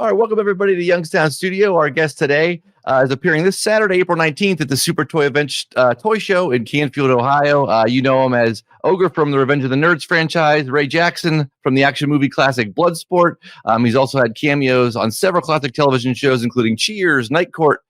All right, welcome everybody to Youngstown Studio. Our guest today is appearing this Saturday, April 19th at the Super Toy Event Toy Show in Canfield, Ohio. You know him as Ogre from the Revenge of the Nerds franchise, Ray Jackson from the action movie classic Bloodsport. He's also had cameos on several classic television shows, including Cheers, Night Court,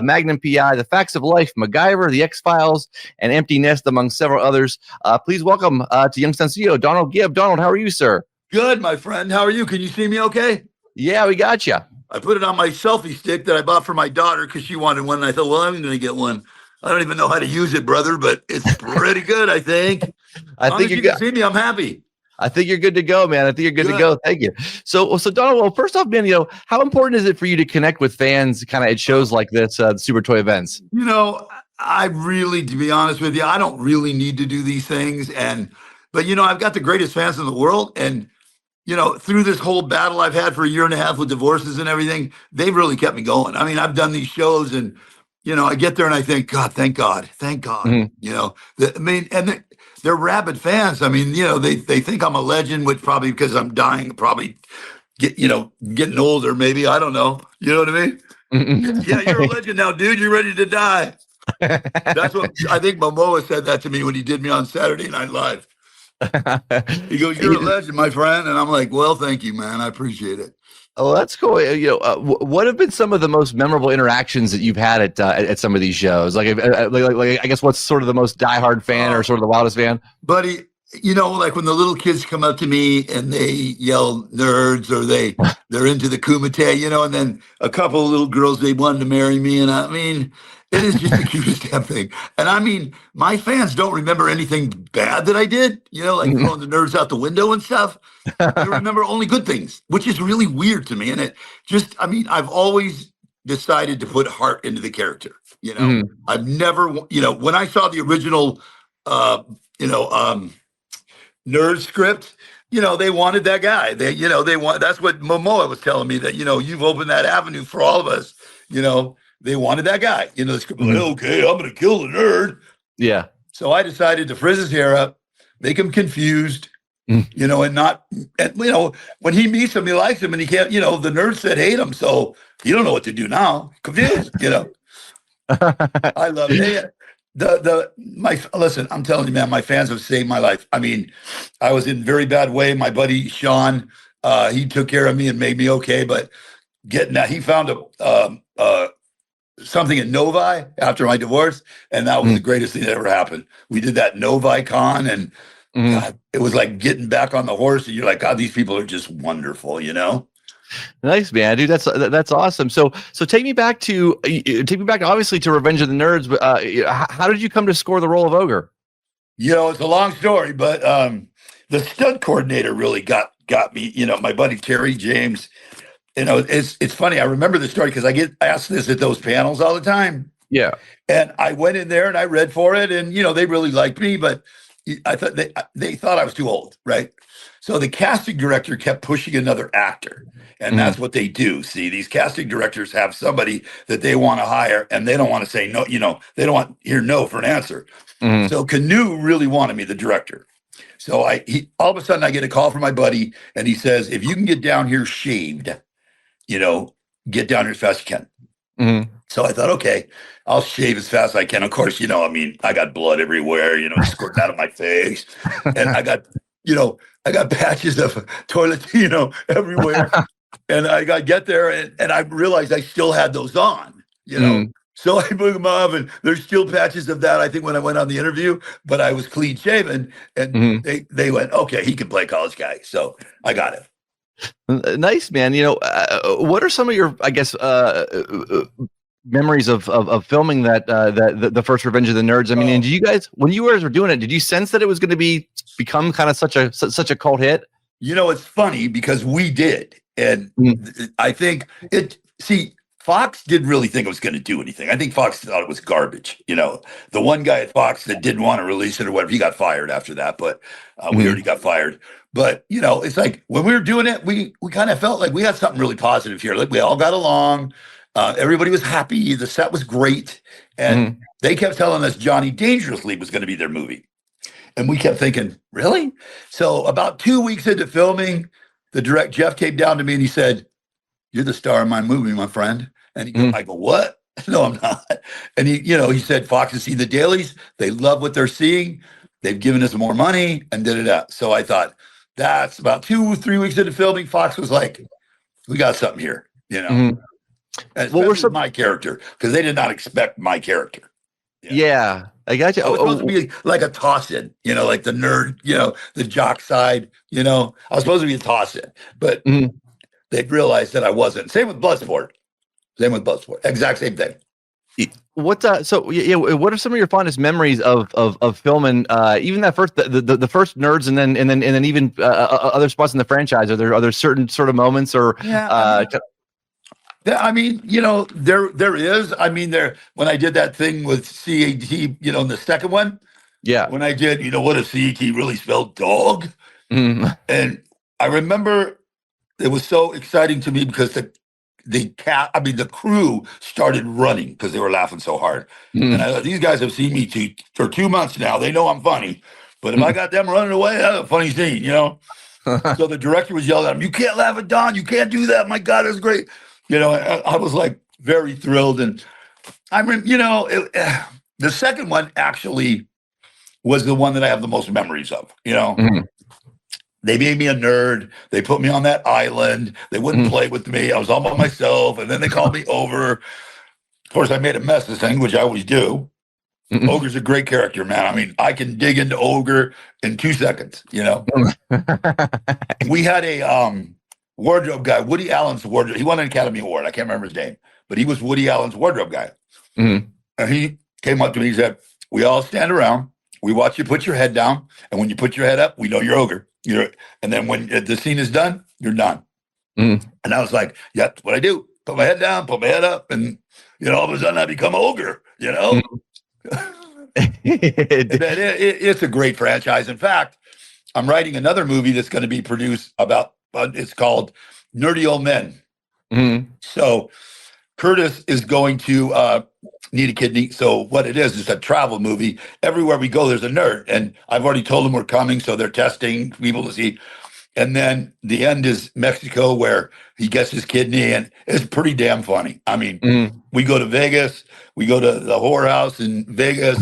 Magnum PI, The Facts of Life, MacGyver, The X-Files, and Empty Nest, among several others. Please welcome to Youngstown Studio, Donald Gibb. Donald, how are you, sir? Good, my friend. How are you? Can you see me okay? Yeah, we got you. I put it on my selfie stick that I bought for my daughter because she wanted one. And I thought, well, I'm going to get one. I don't even know how to use it, brother, but it's pretty good, I think. I think you can see me. I'm happy. I think you're good to go, man. I think you're good to go. Thank you. So Donald, well, first off, man, how important is it for you to connect with fans kind of at shows like this, Super Toy events? I really, to be honest with you, I don't really need to do these things. But I've got the greatest fans in the world. And, through this whole battle I've had for a year and a half with divorces and everything, they've really kept me going. I mean, I've done these shows and, I get there and I think, God, thank God. Mm-hmm. They're rabid fans. I mean, they think I'm a legend, which probably because I'm dying, probably getting older, maybe. I don't know. You know what I mean? Mm-hmm. Yeah, you're a legend now, dude. You're ready to die. That's what I think Momoa said that to me when he did me on Saturday Night Live. He goes, "You're a legend, my friend." And I'm like, well, thank you, man. I appreciate it. Oh, that's cool. What have been some of the most memorable interactions that you've had at some of these shows? Like, I guess what's sort of the most diehard fan or sort of the wildest fan? Buddy, like when the little kids come up to me and they yell nerds or they're into the Kumite, and then a couple of little girls, they wanted to marry me. And I mean, it is just the cutest damn thing. And I mean, my fans don't remember anything bad that I did, like throwing the nerds out the window and stuff. They remember only good things, which is really weird to me. And it just, I've always decided to put heart into the character. I've never, when I saw the original, nerd script, they wanted that guy. They want, that's what Momoa was telling me, that, you've opened that avenue for all of us, they wanted that guy, the script was like, okay, I'm going to kill the nerd. Yeah. So I decided to frizz his hair up, make him confused, and not, when he meets him, he likes him and he can't, the nerd said hate him. So you don't know what to do now. Confused, I love it. Listen, I'm telling you, man, my fans have saved my life. I mean, I was in a very bad way. My buddy, Sean, he took care of me and made me okay, but getting that, he found something at Novi after my divorce, and that was the greatest thing that ever happened. We did that Novi Con, and God, it was like getting back on the horse, and you're like, God, these people are just wonderful, Nice, man, dude. That's awesome. So take me back obviously to Revenge of the Nerds, but how did you come to score the role of Ogre? It's a long story, but the stunt coordinator really got me. My buddy Terry James. It's funny. I remember the story because I get asked this at those panels all the time. Yeah. And I went in there and I read for it, and they really liked me, but I thought they thought I was too old, right? So the casting director kept pushing another actor, and that's what they do. See, these casting directors have somebody that they want to hire, and they don't want to say no. They don't want to hear no for an answer. So Canoe really wanted me, the director. So all of a sudden I get a call from my buddy, and he says, "If you can get down here shaved, get down here as fast as you can." So I thought, okay, I'll shave as fast as I can. Of course, I got blood everywhere, squirting out of my face. And I got patches of toilet, everywhere. And I get there and I realized I still had those on, So I put them off, and there's still patches of that, I think, when I went on the interview, but I was clean shaven. And they went, okay, he can play college guy. So I got it. Nice, man. What are some of your, I guess, memories of filming that the first Revenge of the Nerds? I mean, and did you guys, when you guys were doing it, did you sense that it was going to become kind of such a cult hit? It's funny because we did, and I think Fox didn't really think it was going to do anything. I think Fox thought it was garbage. The one guy at Fox that didn't want to release it or whatever, he got fired after that, but we already got fired. But, it's like when we were doing it, we kind of felt like we had something really positive here. Like we all got along. Everybody was happy. The set was great. And they kept telling us Johnny Dangerously was going to be their movie. And we kept thinking, really? So about 2 weeks into filming, the Jeff came down to me and he said, you're the star of my movie, my friend. And I go, what? No, I'm not. And he said, Fox has seen the dailies. They love what they're seeing. They've given us more money and da-da-da. So I thought, that's about 2-3 weeks into filming. Fox was like, we got something here, And especially my character, because they did not expect my character. Yeah, I got you. I was supposed to be like a toss-in, like the nerd, the jock side, I was supposed to be a toss-in, but they realized that I wasn't. Same with Bloodsport. Exact same thing. What are some of your fondest memories of filming even that first the first Nerds and then even other spots in the franchise? Are there certain sort of moments or there is. When I did that thing with CAT, in the second one. Yeah. When I did, what if CAT really spelled dog? And I remember it was so exciting to me because the crew started running because they were laughing so hard. And these guys have seen me for 2 months now. They know I'm funny. But if I got them running away, that's a funny scene, So the director was yelling at him, you can't laugh at Don. You can't do that. My God, it's great. I was like very thrilled. And the second one actually was the one that I have the most memories of, They made me a nerd. They put me on that island. They wouldn't play with me. I was all by myself. And then they called me Ogre. Of course, I made a mess of the thing, which I always do. Ogre's a great character, man. I can dig into Ogre in 2 seconds, We had a wardrobe guy, Woody Allen's wardrobe. He won an Academy Award. I can't remember his name, but he was Woody Allen's wardrobe guy. And he came up to me. He said, we all stand around. We watch you put your head down. And when you put your head up, we know you're Ogre. And then when the scene is done, you're done. And I was like, yeah, that's what I do. Put my head down, put my head up. And, all of a sudden I become Ogre, It's a great franchise. In fact, I'm writing another movie that's going to be produced it's called Nerdy Old Men. So Curtis is going to need a kidney. So what it is a travel movie. Everywhere we go, there's a nerd. And I've already told them we're coming. So they're testing people to see. And then the end is Mexico, where he gets his kidney, and it's pretty damn funny. We go to Vegas. We go to the whorehouse in Vegas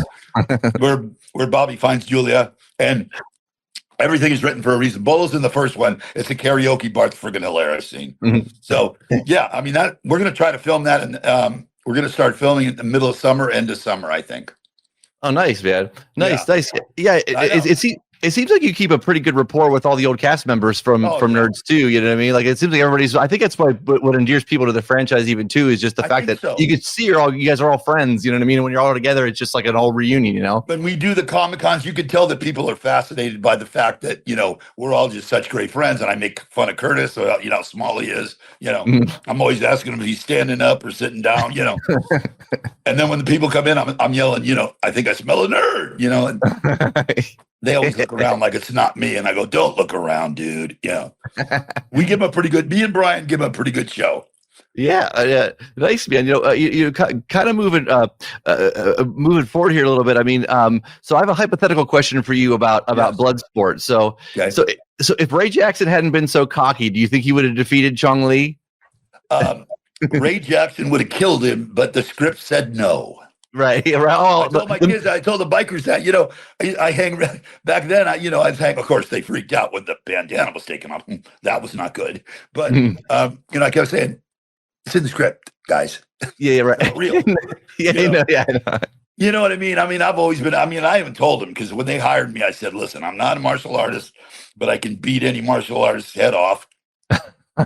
where Bobby finds Julia, and everything is written for a reason. Bolo's in the first one. It's a karaoke bar. It's freaking hilarious scene. So yeah, we're going to try to film that, and we're going to start filming in the middle of summer, end of summer, I think. Oh, nice, man. Nice. Yeah, it seems like you keep a pretty good rapport with all the old cast members from Nerds too. You know what I mean? Like, it seems like everybody's. I think that's what endears people to the franchise even too, is just the fact that you can see you guys are all friends. You know what I mean? And when you're all together, it's just like an all reunion. When we do the Comic Cons, you can tell that people are fascinated by the fact that we're all just such great friends, and I make fun of Curtis, so how small he is. I'm always asking him if he's standing up or sitting down. And then when the people come in, I'm yelling. I think I smell a nerd. And they always look around like it's not me, and I go, "Don't look around, dude." We give them me and Brian give them a pretty good show. Yeah, nice, man. You kind of moving forward here a little bit. So I have a hypothetical question for you about Bloodsport. So if Ray Jackson hadn't been so cocky, do you think he would have defeated Chong Li? Ray Jackson would have killed him, but the script said no. Right. I told my kids, I told the bikers that, I hang back then. I'd hang. Of course, they freaked out when the bandana was taken off. That was not good. But I kept saying, it's in the script, guys. Yeah, right. It's real. I know. You know what I mean? I've always been. I even told them, because when they hired me, I said, listen, I'm not a martial artist, but I can beat any martial artist's head off.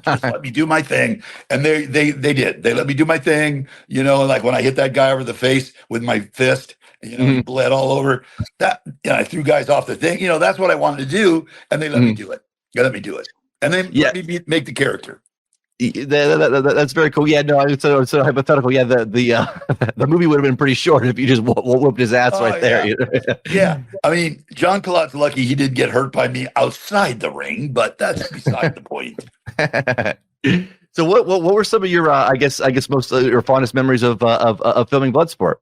Just let me do my thing. And they did. They let me do my thing. Like when I hit that guy over the face with my fist, he bled all over. That I threw guys off the thing. That's what I wanted to do. And they let me do it. They let me do it. And then let me make the character. That's very cool. Yeah, no, it's a hypothetical. Yeah, the movie would have been pretty short if you just whooped his ass there. Yeah. Jean-Claude's lucky he didn't get hurt by me outside the ring, but that's beside the point. So what were some of your I guess most your fondest memories of filming Bloodsport?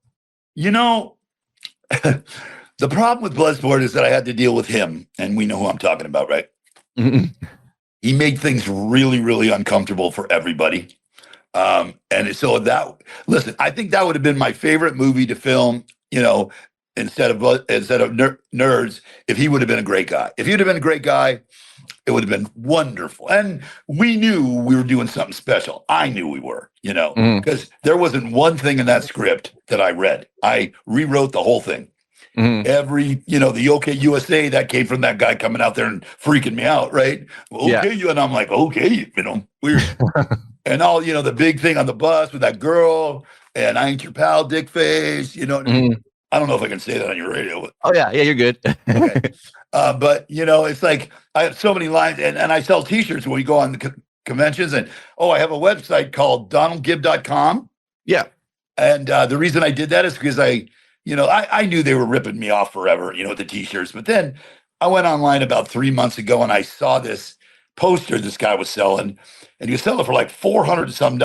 The problem with Bloodsport is that I had to deal with him, and we know who I'm talking about, right? he made things really, really uncomfortable for everybody. And so listen, I think that would have been my favorite movie to film, instead of Nerds, if he would have been a great guy. If he'd have been a great guy, it would have been wonderful. And we knew we were doing something special. I knew we were, because there wasn't one thing in that script that I read. I rewrote the whole thing. Every, the OK USA, that came from that guy coming out there and freaking me out, right? Okay, you, and I'm like, okay, weird. And all, the big thing on the bus with that girl, and I ain't your pal, dick face, I don't know if I can say that on your radio. But, oh, yeah, you're good. okay. But, it's like I have so many lines, and I sell T-shirts when we go on the conventions, and, I have a website called donaldgibb.com. Yeah. And the reason I did that is because I knew they were ripping me off forever, with the T-shirts. But then I went online about 3 months ago, and I saw this poster this guy was selling, and he was selling it for like $400 and some,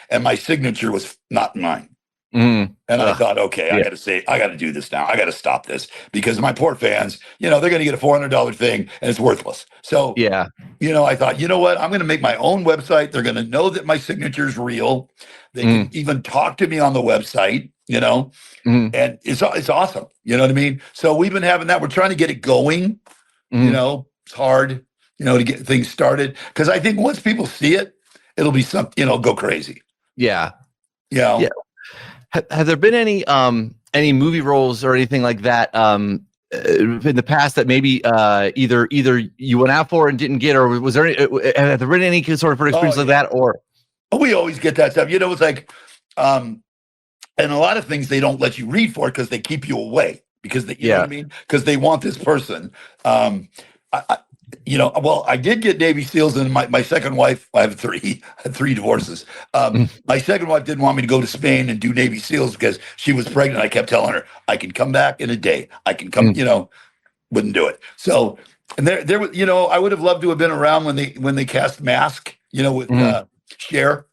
and my signature was not mine. And I thought, okay, I got to do this now. I got to stop this, because my poor fans, they're going to get a $400 thing and it's worthless. So, I thought, you know what? I'm going to make my own website. They're going to know that my signature is real. They can even talk to me on the website, and it's awesome. You know what I mean? So we've been having that. We're trying to get it going. It's hard, to get things started, because I think once people see it, it'll be something, go crazy. Yeah. Yeah. Have there been any movie roles or anything like that in the past that maybe either you went out for and didn't get, or was there have there been any sort of experience like that? Or we always get that stuff. It's like, and a lot of things they don't let you read for because they keep you away, because you know what I mean? Because they want this person. I did get Navy SEALs, and my second wife, I have three divorces. My second wife didn't want me to go to Spain and do Navy SEAls because she was pregnant. I kept telling her, I can come back in a day. I can come, wouldn't do it. So, and there was, I would have loved to have been around when they cast Mask, with Cher.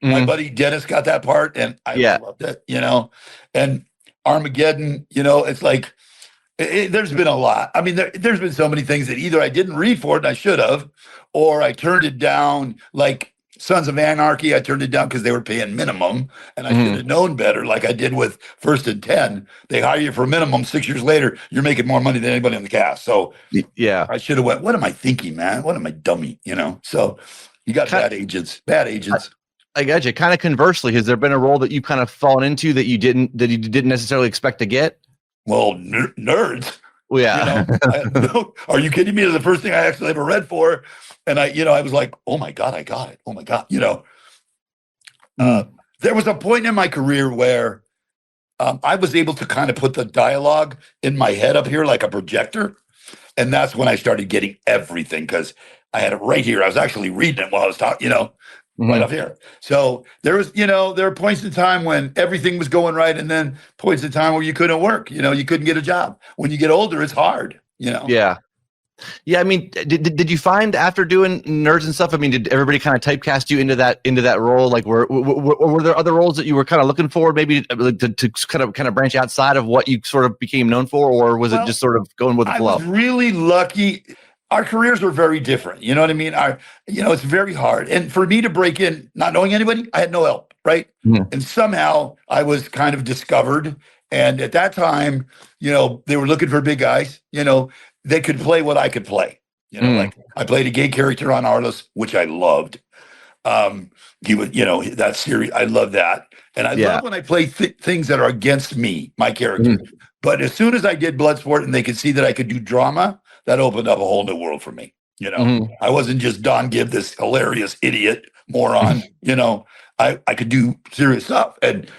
My buddy Dennis got that part, and I loved it, and Armageddon, it's like, there's been a lot. I mean, there's been so many things that either I didn't read for it and I should have, or I turned it down. Like Sons of Anarchy, I turned it down because they were paying minimum, and I should have known better, like I did with First and 10. They hire you for minimum. 6 years later, you're making more money than anybody in the cast. So I should have went, what am I thinking, man? What am I dummy? So you got bad agents. I got you. Kind of conversely, has there been a role that you kind of fallen into that you didn't necessarily expect to get? Well, Nerds. Well, yeah. Are you kidding me? It's the first thing I actually ever read for. And I was like, oh my God, I got it. Oh my God. There was a point in my career where I was able to kind of put the dialogue in my head up here like a projector. And that's when I started getting everything, because I had it right here. I was actually reading it while I was talking, right up here. So there was, there were points in time when everything was going right, and then points in time where you couldn't work, you couldn't get a job. When you get older, it's hard, Yeah. Yeah. I mean, did you find after doing Nerds and stuff, I mean, did everybody kind of typecast you into that role? Like, were there other roles that you were kind of looking for, maybe to kind of branch outside of what you sort of became known for, or was it just sort of going with the flow? I was really lucky. Our careers were very different. You know what I mean? It's very hard. And for me to break in, not knowing anybody, I had no help, right? And somehow I was kind of discovered. And at that time, they were looking for big guys, they could play what I could play. Like I played a gay character on Arliss, which I loved. He would, that series, I love that. And I love when I play things that are against me, my character. But as soon as I did Bloodsport and they could see that I could do drama, that opened up a whole new world for me. I wasn't just Don Gibb, this hilarious idiot moron. I could do serious stuff. And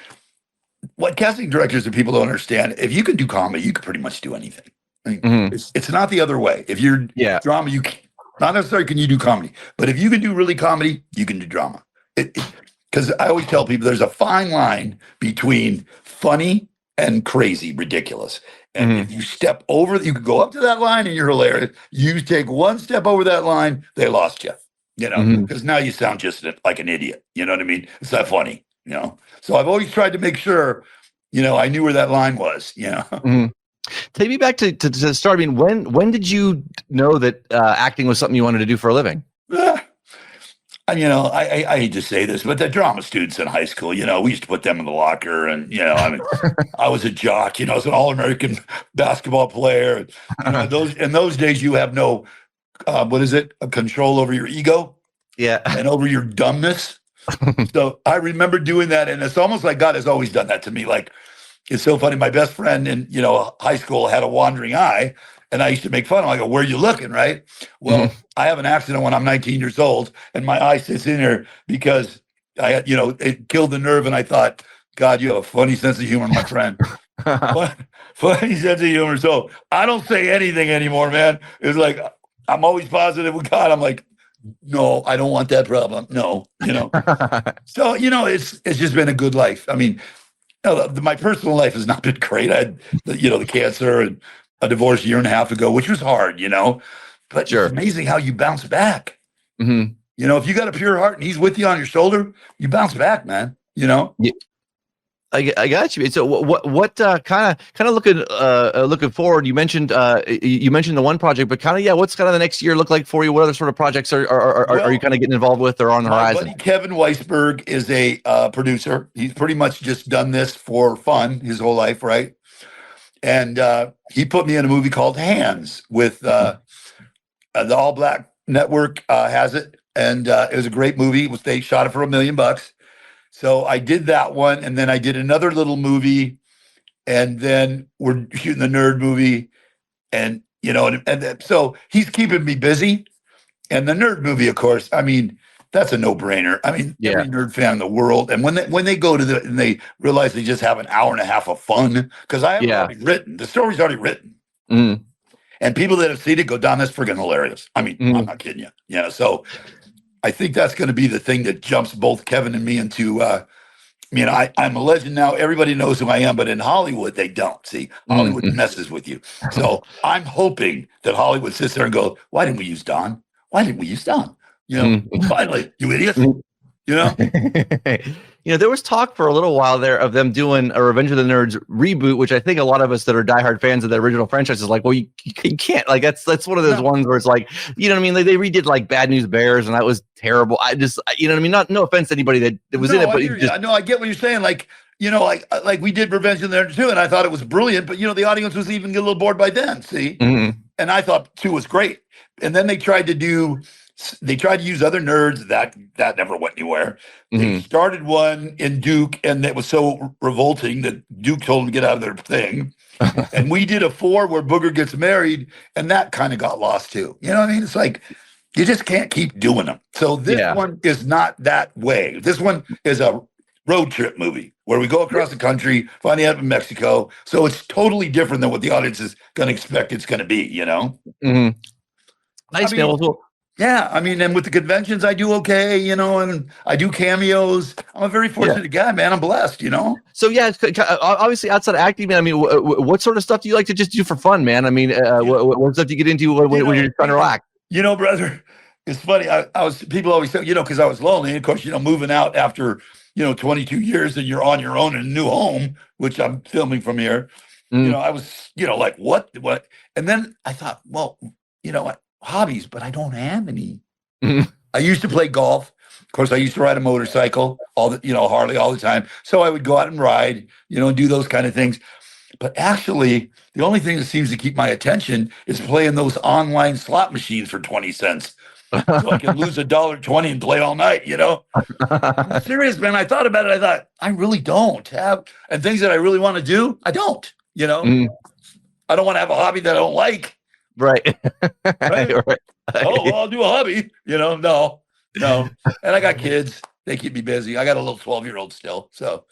what casting directors and people don't understand, if you can do comedy, you can pretty much do anything. I mean, it's not the other way. If you're drama, you can, not necessarily can you do comedy, but if you can do really comedy, you can do drama. Because I always tell people there's a fine line between funny and crazy, ridiculous. And if you step over, you could go up to that line and you're hilarious. You take one step over that line, they lost you, because now you sound just like an idiot. You know what I mean? It's not funny, So I've always tried to make sure, I knew where that line was, Take me back to start. I mean, when did you know that acting was something you wanted to do for a living? And, I hate to say this, but the drama students in high school, we used to put them in the locker, and I mean, I was a jock, I was an All-American basketball player. In those days, you have no, what is it, a control over your ego, and over your dumbness. So I remember doing that, and it's almost like God has always done that to me. Like, it's so funny. My best friend in high school had a wandering eye. And I used to make fun of him. I go, where are you looking, right? Well, I have an accident when I'm 19 years old, and my eye sits in here because I had, it killed the nerve. And I thought, God, you have a funny sense of humor, my friend. Funny sense of humor. So I don't say anything anymore, man. It's like, I'm always positive with God. I'm like, no, I don't want that problem. No, So, it's just been a good life. I mean, my personal life has not been great. I had, the cancer and a divorce a year and a half ago, which was hard, but It's amazing how you bounce back. Mm-hmm. If you got a pure heart and he's with you on your shoulder, you bounce back, man. Yeah. I got you. So what kind of looking forward? You mentioned the one project, but what's kind of the next year look like for you? What other sort of projects are you kind of getting involved with or on the horizon? My buddy Kevin Weisberg is a producer. He's pretty much just done this for fun his whole life, right? And he put me in a movie called Hands with the All Black Network has it, and it was a great movie. They shot it for $1 million. So I did that one, and then I did another little movie, and then we're shooting the nerd movie, and so he's keeping me busy. And the nerd movie, of course, I mean, that's a no-brainer. I mean, every nerd fan in the world, and when they go to and they realize they just have an hour and a half of fun, because I have already written the story's already written, and people that have seen it go, "Don, that's friggin' hilarious." I mean, I'm not kidding you. So I think that's going to be the thing that jumps both Kevin and me into. I'm a legend now. Everybody knows who I am, but in Hollywood, they don't. See, Hollywood messes with you. So I'm hoping that Hollywood sits there and goes, "Why didn't we use Don? Why didn't we use Don? Finally, you idiots." There was talk for a little while there of them doing a Revenge of the Nerds reboot, which I think a lot of us that are diehard fans of the original franchise is like, well, you can't. Like, that's one of those ones where it's like, what I mean? Like, they redid like Bad News Bears, and that was terrible. I just, what I mean? No offense to anybody that was in it, but I get what you're saying. Like, like we did Revenge of the Nerds 2, and I thought it was brilliant, but the audience was even getting a little bored by then. See, and I thought 2 was great, and then they tried to use other nerds that never went anywhere. They started one in Duke, and it was so revolting that Duke told them to get out of their thing. And we did a 4 where Booger gets married, and that kind of got lost too. You know what I mean? It's like you just can't keep doing them. So this one is not that way. This one is a road trip movie where we go across the country, finding out in Mexico. So it's totally different than what the audience is going to expect it's going to be. Nice, man. Yeah, I mean, and with the conventions, I do okay, and I do cameos. I'm a very fortunate guy, man. I'm blessed, So obviously outside of acting, man. I mean, what sort of stuff do you like to just do for fun, man? I mean, what stuff do you get into when you're trying to relax? Brother, it's funny. People always say, because I was lonely. And of course, moving out after 22 years, and you're on your own in a new home, which I'm filming from here. I was, like what? And then I thought, well, what? Hobbies, but I don't have any. I used to play golf. Of course, I used to ride a motorcycle, Harley all the time. So I would go out and ride, and do those kind of things. But actually, the only thing that seems to keep my attention is playing those online slot machines for 20 cents. So I can lose $1.20 and play all night, I'm serious, man. I thought about it. I thought, I really don't have, and things that I really want to do, I don't, I don't want to have a hobby that I don't like. Right. Right. Oh, well, I'll do a hobby. No. And I got kids. They keep me busy. I got a little 12-year-old still. So